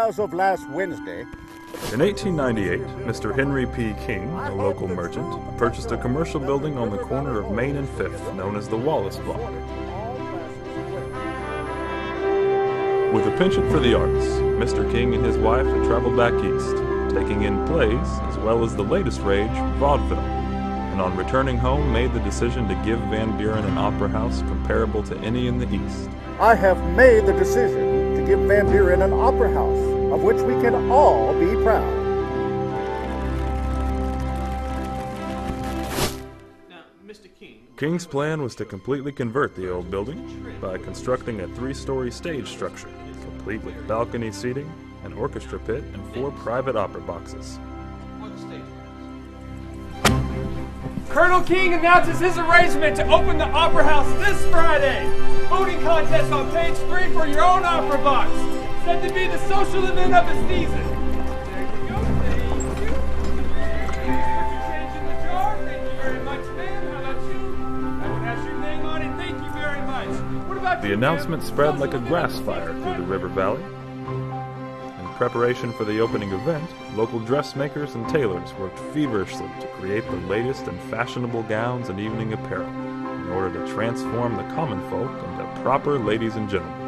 as of last Wednesday. In 1898, Mr. Henry P. King, a local merchant, purchased a commercial building on the corner of Main and Fifth, known as the Wallace Block. With a penchant for the arts, Mr. King and his wife had traveled back east, taking in plays, as well as the latest rage, vaudeville, and on returning home made the decision to give Van Buren an opera house comparable to any in the East. I have made the decision to give Van Buren an opera house, of which we can all be proud. Now, Mr. King... King's plan was to completely convert the old building by constructing a 3-story stage structure, complete with balcony seating, an orchestra pit, and 4 private opera boxes. Colonel King announces his arrangement to open the Opera House this Friday. Voting contest on page 3 for your own opera box. Said to be the social event of the season. There you go. Thank you. Put your change in the jar. Thank you very much, ma'am. How about you? That one has your name on it. Thank you very much. What about The you, announcement ma'am? spread like a grass fire through the river valley. In preparation for the opening event, local dressmakers and tailors worked feverishly to create the latest and fashionable gowns and evening apparel in order to transform the common folk into proper ladies and gentlemen.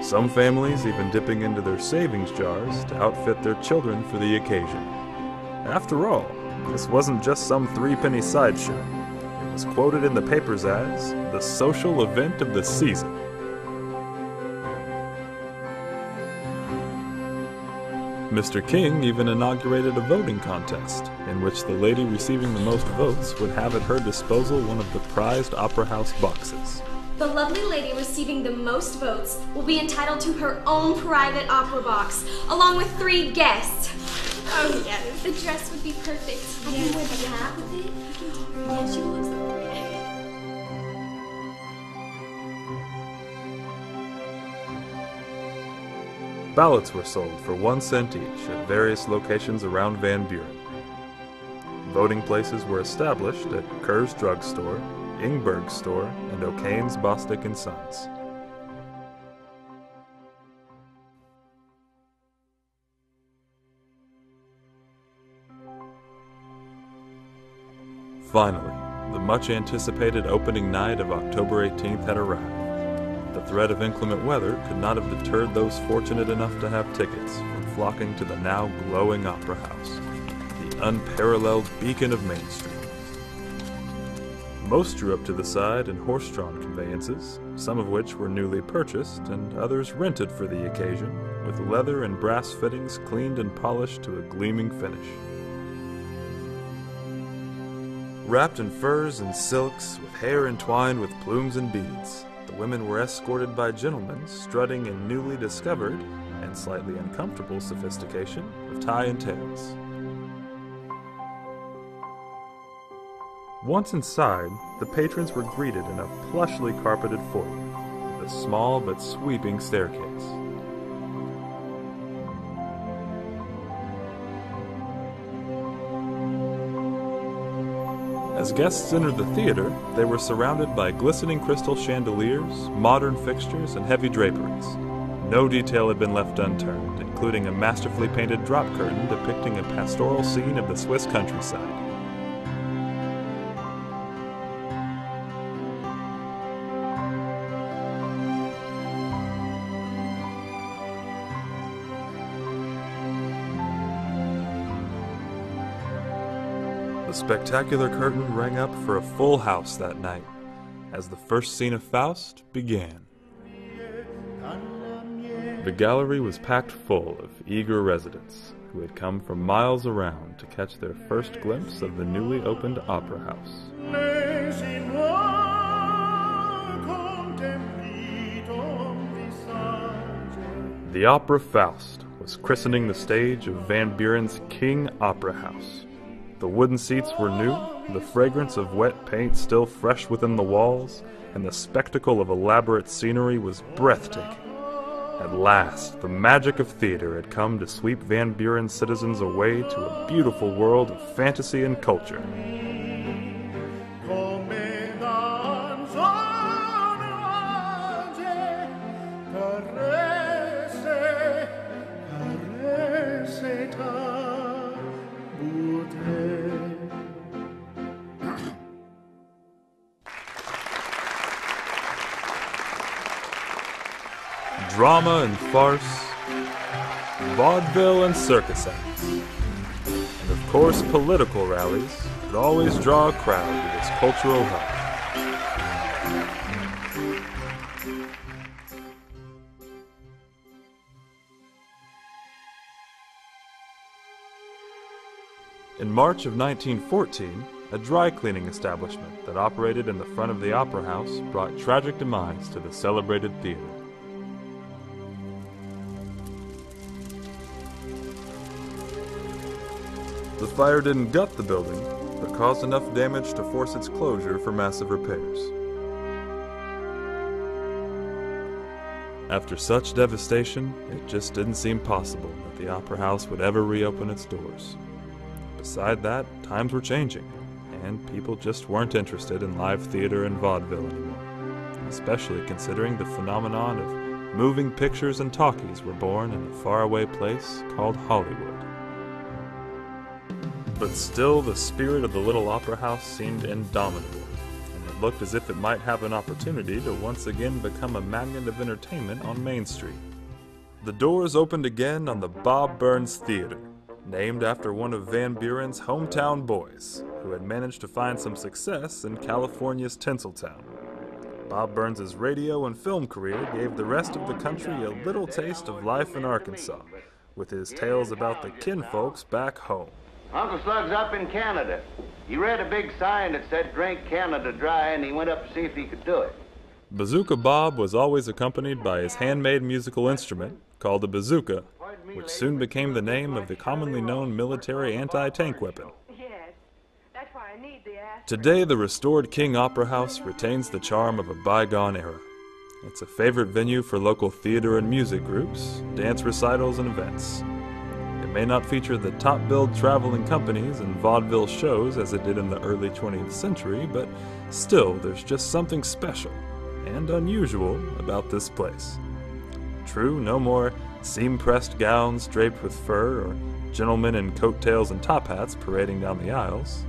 Some families even dipping into their savings jars to outfit their children for the occasion. After all, this wasn't just some 3-penny sideshow. It was quoted in the papers as the social event of the season. Mr. King even inaugurated a voting contest, in which the lady receiving the most votes would have at her disposal one of the prized opera house boxes. The lovely lady receiving the most votes will be entitled to her own private opera box, along with 3 guests. Oh yes, the dress would be perfect. I can wear the hat with it. Yes, you look so pretty. Ballots were sold for 1 cent each at various locations around Van Buren. Voting places were established at Kerr's Drug Store, Ingberg's Store, and O'Kane's Bostic & Sons. Finally, the much-anticipated opening night of October 18th had arrived. The threat of inclement weather could not have deterred those fortunate enough to have tickets from flocking to the now glowing Opera House, the unparalleled beacon of Main Street. Most drew up to the side in horse-drawn conveyances, some of which were newly purchased and others rented for the occasion, with leather and brass fittings cleaned and polished to a gleaming finish. Wrapped in furs and silks, with hair entwined with plumes and beads, the women were escorted by gentlemen strutting in newly discovered and slightly uncomfortable sophistication of tie and tails. Once inside, the patrons were greeted in a plushly carpeted foyer with a small but sweeping staircase. As guests entered the theater, they were surrounded by glistening crystal chandeliers, modern fixtures, and heavy draperies. No detail had been left unturned, including a masterfully painted drop curtain depicting a pastoral scene of the Swiss countryside. The spectacular curtain rang up for a full house that night, as the first scene of Faust began. The gallery was packed full of eager residents who had come from miles around to catch their first glimpse of the newly opened Opera House. The opera Faust was christening the stage of Van Buren's King Opera House. The wooden seats were new, the fragrance of wet paint still fresh within the walls, and the spectacle of elaborate scenery was breathtaking. At last, the magic of theater had come to sweep Van Buren's citizens away to a beautiful world of fantasy and culture. drama and farce, vaudeville and circus acts, and of course political rallies would always draw a crowd with its cultural hub. In March of 1914, a dry cleaning establishment that operated in the front of the Opera House brought tragic demise to the celebrated theater. The fire didn't gut the building, but caused enough damage to force its closure for massive repairs. After such devastation, it just didn't seem possible that the Opera House would ever reopen its doors. Beside that, times were changing, and people just weren't interested in live theater and vaudeville anymore, especially considering the phenomenon of moving pictures and talkies were born in a faraway place called Hollywood. But still, the spirit of the little opera house seemed indomitable, and it looked as if it might have an opportunity to once again become a magnet of entertainment on Main Street. The doors opened again on the Bob Burns Theater, named after one of Van Buren's hometown boys, who had managed to find some success in California's Tinseltown. Bob Burns' radio and film career gave the rest of the country a little taste of life in Arkansas, with his tales about the kinfolks back home. Uncle Slug's up in Canada. He read a big sign that said, "Drink Canada dry," and he went up to see if he could do it. Bazooka Bob was always accompanied by his handmade musical instrument, called a bazooka, which soon became the name of the commonly known military anti-tank weapon. Today, the restored King Opera House retains the charm of a bygone era. It's a favorite venue for local theater and music groups, dance recitals, and events. It may not feature the top-billed traveling companies and vaudeville shows as it did in the early 20th century, but still, there's just something special and unusual about this place. True, no more seam-pressed gowns draped with fur or gentlemen in coattails and top hats parading down the aisles.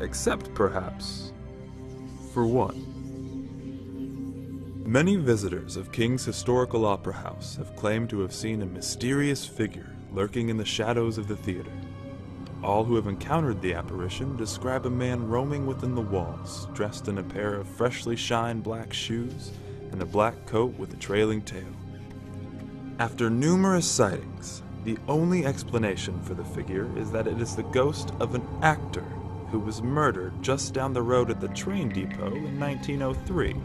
Except, perhaps, for one. Many visitors of King's historical opera house have claimed to have seen a mysterious figure lurking in the shadows of the theater. All who have encountered the apparition describe a man roaming within the walls, dressed in a pair of freshly shined black shoes and a black coat with a trailing tail. After numerous sightings, the only explanation for the figure is that it is the ghost of an actor who was murdered just down the road at the train depot in 1903.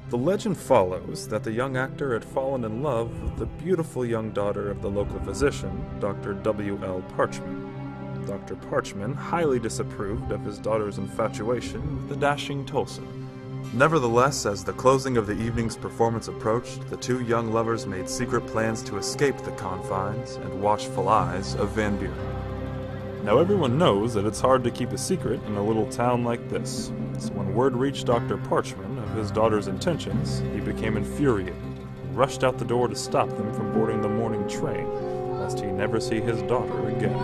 The legend follows that the young actor had fallen in love with the beautiful young daughter of the local physician, Dr. W.L. Parchman. Dr. Parchman highly disapproved of his daughter's infatuation with the dashing Tolson. Nevertheless, as the closing of the evening's performance approached, the two young lovers made secret plans to escape the confines and watchful eyes of Van Buren. Now everyone knows that it's hard to keep a secret in a little town like this, so when word reached Dr. Parchman of his daughter's intentions, he became infuriated and rushed out the door to stop them from boarding the morning train, lest he never see his daughter again.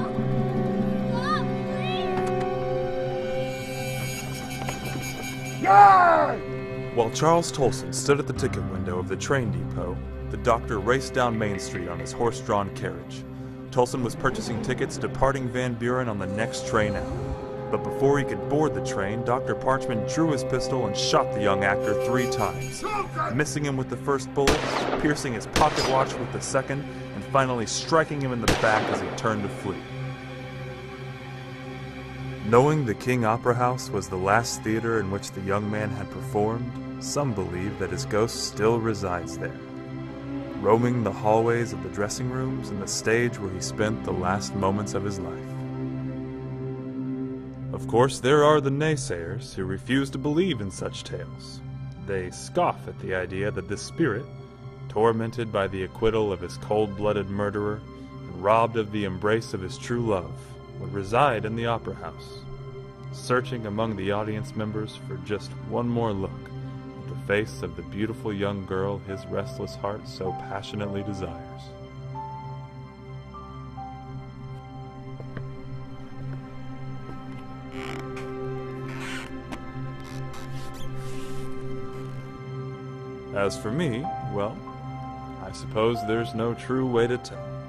While Charles Tolson stood at the ticket window of the train depot, the doctor raced down Main Street on his horse-drawn carriage. Tolson was purchasing tickets departing Van Buren on the next train out. But before he could board the train, Dr. Parchman drew his pistol and shot the young actor 3 times, missing him with the first bullet, piercing his pocket watch with the second, and finally striking him in the back as he turned to flee. Knowing the King Opera House was the last theater in which the young man had performed, some believe that his ghost still resides there, roaming the hallways of the dressing rooms and the stage where he spent the last moments of his life. Of course, there are the naysayers who refuse to believe in such tales. They scoff at the idea that this spirit, tormented by the acquittal of his cold-blooded murderer and robbed of the embrace of his true love, would reside in the opera house, searching among the audience members for just one more look at the face of the beautiful young girl his restless heart so passionately desires. As for me, well, I suppose there's no true way to tell.